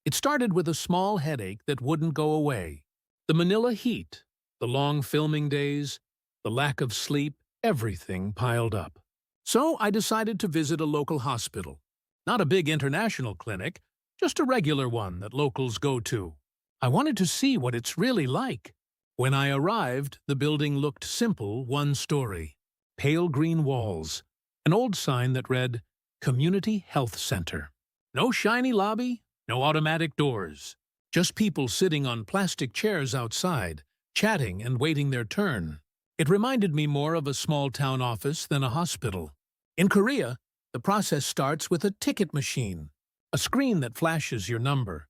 It started with a small headache that wouldn't go away. The Manila heat, the long filming days, the lack of sleep, everything piled up. So I decided to visit a local hospital. Not a big international clinic, just a regular one that locals go to. I wanted to see what it's really like. When I arrived, the building looked simple, one story. Pale green walls, an old sign that read, Community Health Center. No shiny lobby, no automatic doors. Just people sitting on plastic chairs outside, chatting and waiting their turn. It reminded me more of a small town office than a hospital. In Korea, the process starts with a ticket machine, a screen that flashes your number,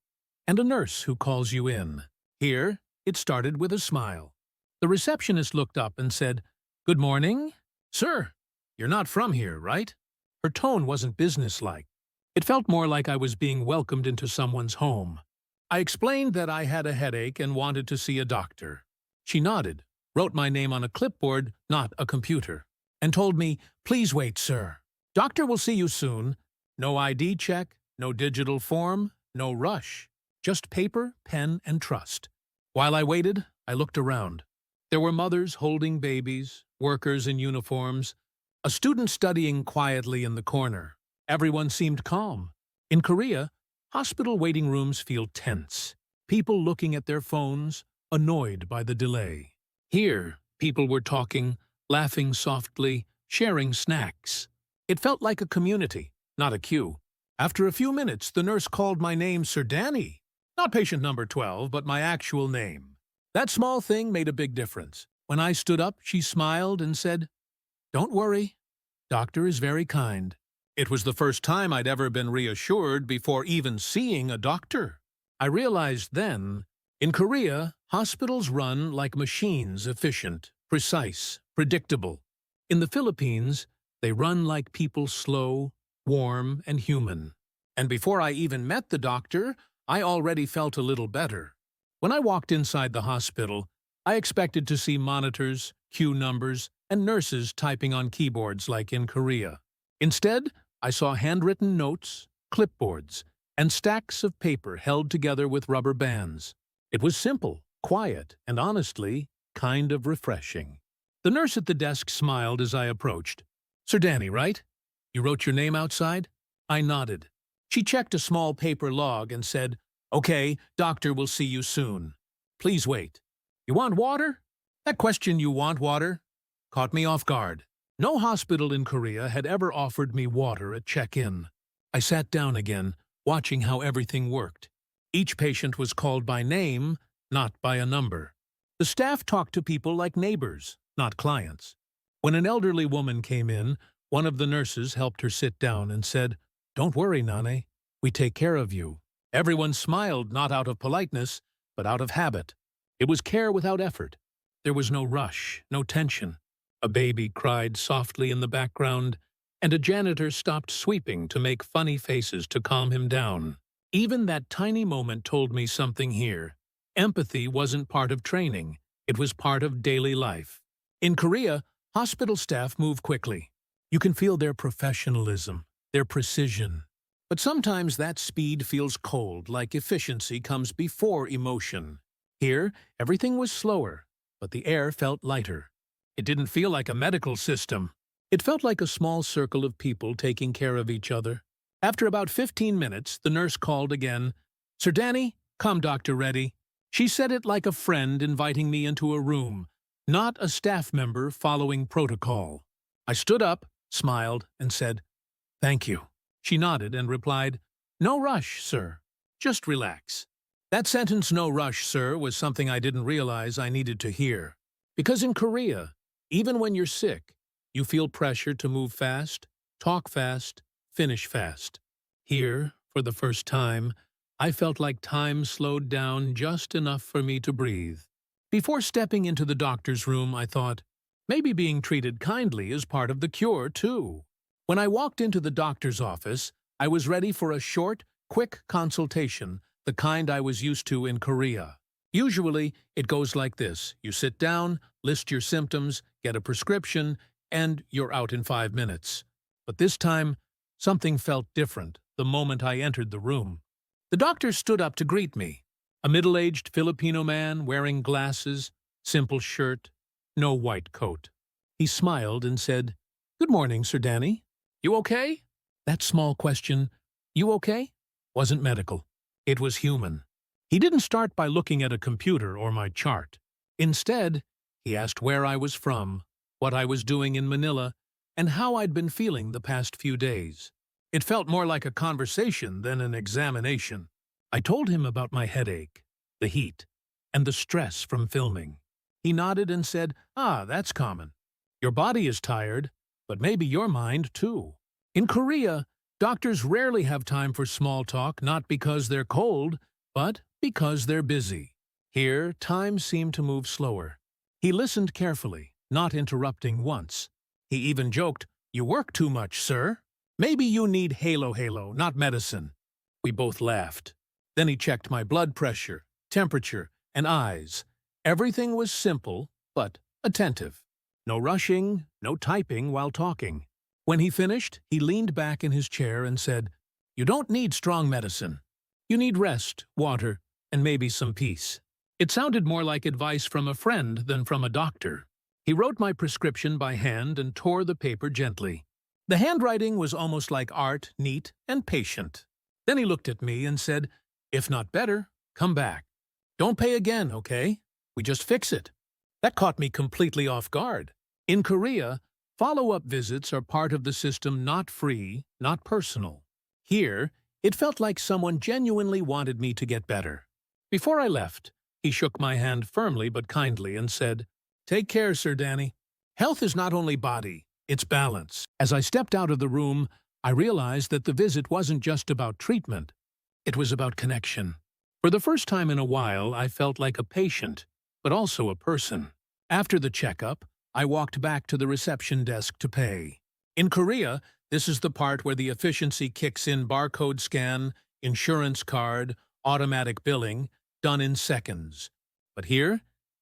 and a nurse who calls you in. Here, it started with a smile. The receptionist looked up and said, "Good morning. Sir, you're not from here, right?" Her tone wasn't businesslike. It felt more like I was being welcomed into someone's home. I explained that I had a headache and wanted to see a doctor. She nodded, wrote my name on a clipboard, not a computer, and told me, "Please wait, sir. Doctor will see you soon. No ID check, no digital form, no rush. Just paper, pen, and trust." While I waited, I looked around. There were mothers holding babies, workers in uniforms, a student studying quietly in the corner. Everyone seemed calm. In Korea, hospital waiting rooms feel tense. People looking at their phones, annoyed by the delay. Here, people were talking, laughing softly, sharing snacks. It felt like a community, not a queue. After a few minutes, the nurse called my name Sir Danny. Not patient number 12, but my actual name. That small thing made a big difference. When I stood up, she smiled and said, "Don't worry. Doctor is very kind." It was the first time I'd ever been reassured before even seeing a doctor. I realized then, in Korea, hospitals run like machines, efficient, precise, predictable. In the Philippines, they run like people, slow, warm, and human. And before I even met the doctor, I already felt a little better. When I walked inside the hospital, I expected to see monitors, queue numbers, and nurses typing on keyboards like in Korea. Instead, I saw handwritten notes, clipboards, and stacks of paper held together with rubber bands. It was simple, quiet, and honestly, kind of refreshing. The nurse at the desk smiled as I approached. "Sir Danny, right? You wrote your name outside?" I nodded. She checked a small paper log and said, "Okay, doctor will see you soon. Please wait." "You want water?" That question, "you want water?" caught me off guard. No hospital in Korea had ever offered me water at check-in. I sat down again, watching how everything worked. Each patient was called by name, not by a number. The staff talked to people like neighbors, not clients. When an elderly woman came in, one of the nurses helped her sit down and said, "Don't worry, Nane. We take care of you." Everyone smiled, not out of politeness, but out of habit. It was care without effort. There was no rush, no tension. A baby cried softly in the background, and a janitor stopped sweeping to make funny faces to calm him down. Even that tiny moment told me something here. Empathy wasn't part of training. It was part of daily life. In Korea, hospital staff move quickly. You can feel their professionalism, their precision. But sometimes that speed feels cold, like efficiency comes before emotion. Here, everything was slower, but the air felt lighter. It didn't feel like a medical system. It felt like a small circle of people taking care of each other. After about 15 minutes, the nurse called again, "Sir Danny, come Dr. Reddy." She said it like a friend inviting me into a room, not a staff member following protocol. I stood up, smiled, and said, "Thank you." She nodded and replied, "No rush, sir. Just relax." That sentence, "no rush, sir," was something I didn't realize I needed to hear. Because in Korea, even when you're sick, you feel pressure to move fast, talk fast, finish fast. Here, for the first time, I felt like time slowed down just enough for me to breathe. Before stepping into the doctor's room, I thought, maybe being treated kindly is part of the cure, too. When I walked into the doctor's office, I was ready for a short, quick consultation, the kind I was used to in Korea. Usually, it goes like this. You sit down, list your symptoms, get a prescription, and you're out in 5 minutes. But this time, something felt different the moment I entered the room. The doctor stood up to greet me. A middle-aged Filipino man wearing glasses, simple shirt, no white coat. He smiled and said, "Good morning, Sir Danny. You okay?" That small question, "You okay?" wasn't medical. It was human. He didn't start by looking at a computer or my chart. Instead, he asked where I was from, what I was doing in Manila, and how I'd been feeling the past few days. It felt more like a conversation than an examination. I told him about my headache, the heat, and the stress from filming. He nodded and said, "That's common. Your body is tired, but maybe your mind too." In Korea, doctors rarely have time for small talk, not because they're cold, but because they're busy. Here, time seemed to move slower. He listened carefully, not interrupting once. He even joked, "You work too much, sir. Maybe you need halo, not medicine." We both laughed. Then he checked my blood pressure, temperature, and eyes. Everything was simple, but attentive. No rushing, no typing while talking. When he finished, he leaned back in his chair and said, "You don't need strong medicine. You need rest, water, and maybe some peace." It sounded more like advice from a friend than from a doctor. He wrote my prescription by hand and tore the paper gently. The handwriting was almost like art, neat and patient. Then he looked at me and said, "If not better, come back. Don't pay again, okay? We just fix it." That caught me completely off guard. In Korea, follow-up visits are part of the system, not free, not personal. Here, it felt like someone genuinely wanted me to get better. Before I left, he shook my hand firmly but kindly and said, "Take care, Sir Danny. Health is not only body, it's balance." As I stepped out of the room, I realized that the visit wasn't just about treatment. It was about connection. For the first time in a while, I felt like a patient, but also a person. After the checkup, I walked back to the reception desk to pay. In Korea, this is the part where the efficiency kicks in: barcode scan, insurance card, automatic billing, done in seconds. But here,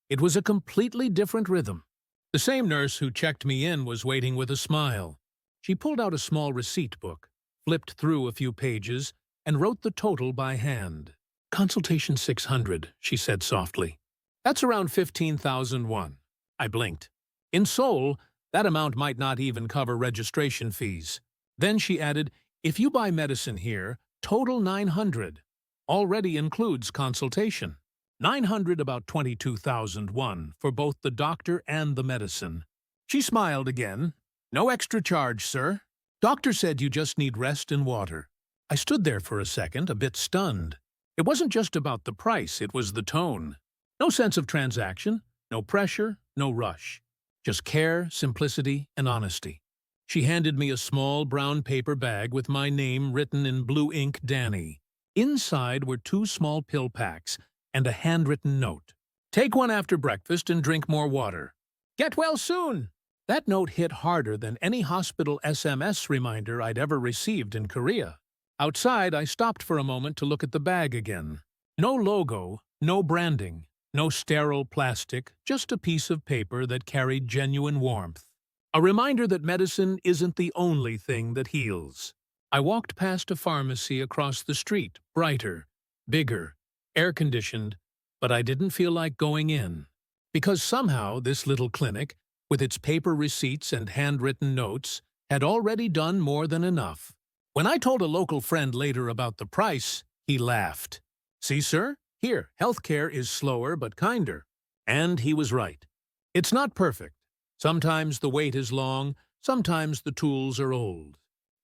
it was a completely different rhythm. The same nurse who checked me in was waiting with a smile. She pulled out a small receipt book, flipped through a few pages, and wrote the total by hand. "Consultation 600, she said softly. "That's around 15,000 won. I blinked. In Seoul, that amount might not even cover registration fees. Then she added, "If you buy medicine here, total 900. Already includes consultation. 900, about 22,000 won for both the doctor and the medicine." She smiled again. "No extra charge, sir. Doctor said you just need rest and water." I stood there for a second, a bit stunned. It wasn't just about the price, it was the tone. No sense of transaction, no pressure, no rush. Just care, simplicity, and honesty. She handed me a small brown paper bag with my name written in blue ink, Danny. Inside were 2 small pill packs and a handwritten note. "Take one after breakfast and drink more water. Get well soon." That note hit harder than any hospital SMS reminder I'd ever received in Korea. Outside, I stopped for a moment to look at the bag again. No logo, no branding, no sterile plastic, just a piece of paper that carried genuine warmth. A reminder that medicine isn't the only thing that heals. I walked past a pharmacy across the street, brighter, bigger, air-conditioned, but I didn't feel like going in. Because somehow this little clinic, with its paper receipts and handwritten notes, had already done more than enough. When I told a local friend later about the price, he laughed. "See, sir? Here, healthcare is slower but kinder." And he was right. It's not perfect. Sometimes the wait is long, sometimes the tools are old.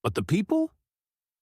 But the people?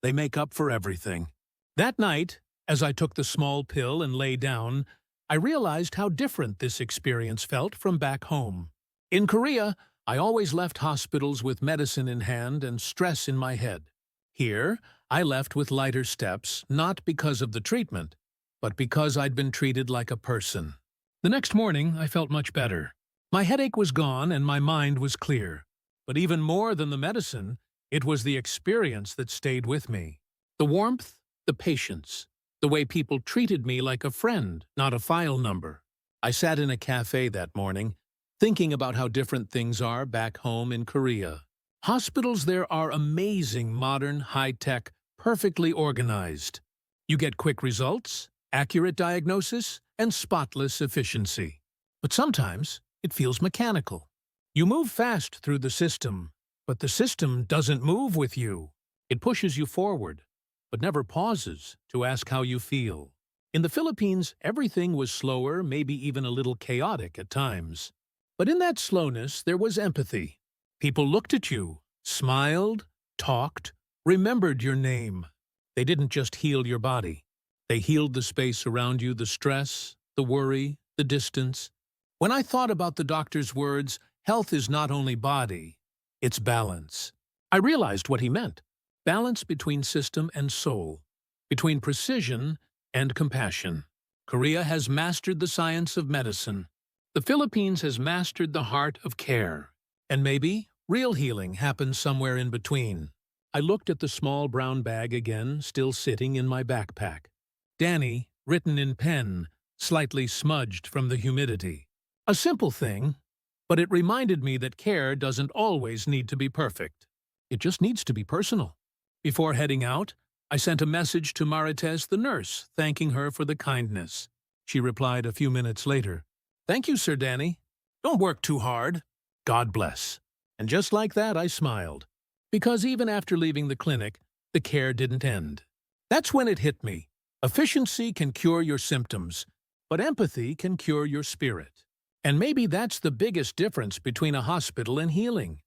They make up for everything. That night, as I took the small pill and lay down, I realized how different this experience felt from back home. In Korea, I always left hospitals with medicine in hand and stress in my head. Here, I left with lighter steps, not because of the treatment, but because I'd been treated like a person. The next morning, I felt much better. My headache was gone and my mind was clear. But even more than the medicine, it was the experience that stayed with me. The warmth, the patience, the way people treated me like a friend, not a file number. I sat in a cafe that morning, thinking about how different things are back home in Korea. Hospitals there are amazing, modern, high-tech, perfectly organized. You get quick results, accurate diagnosis, and spotless efficiency. But sometimes it feels mechanical. You move fast through the system, but the system doesn't move with you. It pushes you forward, but never pauses to ask how you feel. In the Philippines, everything was slower, maybe even a little chaotic at times. But in that slowness, there was empathy. People looked at you, smiled, talked, remembered your name. They didn't just heal your body. They healed the space around you, the stress, the worry, the distance. When I thought about the doctor's words, health is not only body, it's balance. I realized what he meant. Balance between system and soul, between precision and compassion. Korea has mastered the science of medicine. The Philippines has mastered the heart of care. And maybe real healing happens somewhere in between. I looked at the small brown bag again, still sitting in my backpack. Danny, written in pen, slightly smudged from the humidity. A simple thing, but it reminded me that care doesn't always need to be perfect. It just needs to be personal. Before heading out, I sent a message to Marites, the nurse, thanking her for the kindness. She replied a few minutes later, "Thank you, Sir Danny. Don't work too hard. God bless." And just like that, I smiled. Because even after leaving the clinic, the care didn't end. That's when it hit me. Efficiency can cure your symptoms, but empathy can cure your spirit. And maybe that's the biggest difference between a hospital and healing.